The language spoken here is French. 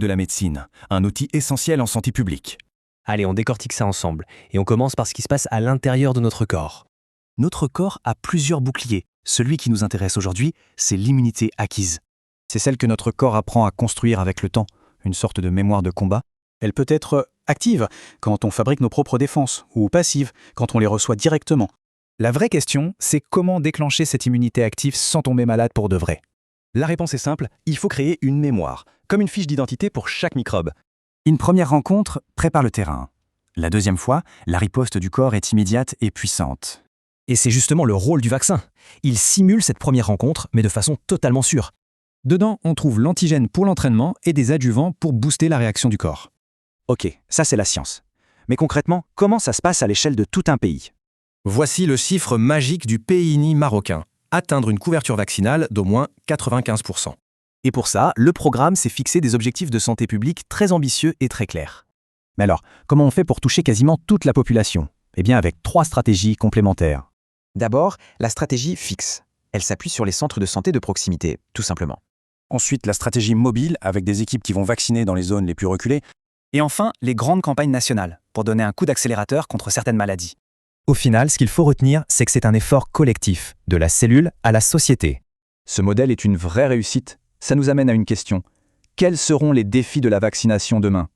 de la médecine, un outil essentiel en santé publique. Allez, on décortique ça ensemble, et on commence par ce qui se passe à l'intérieur de notre corps. Notre corps a plusieurs boucliers. Celui qui nous intéresse aujourd'hui, c'est l'immunité acquise. C'est celle que notre corps apprend à construire avec le temps, une sorte de mémoire de combat. Elle peut être active quand on fabrique nos propres défenses, ou passive quand on les reçoit directement. La vraie question, c'est comment déclencher cette immunité active sans tomber malade pour de vrai. La réponse est simple, il faut créer une mémoire, comme une fiche d'identité pour chaque microbe. Une première rencontre prépare le terrain. La deuxième fois, la riposte du corps est immédiate et puissante. Et c'est justement le rôle du vaccin. Il simule cette première rencontre, mais de façon totalement sûre. Dedans, on trouve l'antigène pour l'entraînement et des adjuvants pour booster la réaction du corps. Ok, ça c'est la science. Mais concrètement, comment ça se passe à l'échelle de tout un pays ? Voici le chiffre magique du PNI marocain, atteindre une couverture vaccinale d'au moins 95%. Et pour ça, le programme s'est fixé des objectifs de santé publique très ambitieux et très clairs. Mais alors, comment on fait pour toucher quasiment toute la population ? Eh bien avec 3 stratégies complémentaires. D'abord, la stratégie fixe. Elle s'appuie sur les centres de santé de proximité, tout simplement. Ensuite, la stratégie mobile, avec des équipes qui vont vacciner dans les zones les plus reculées. Et enfin, les grandes campagnes nationales, pour donner un coup d'accélérateur contre certaines maladies. Au final, ce qu'il faut retenir, c'est que c'est un effort collectif, de la cellule à la société. Ce modèle est une vraie réussite. Ça nous amène à une question. Quels seront les défis de la vaccination demain ?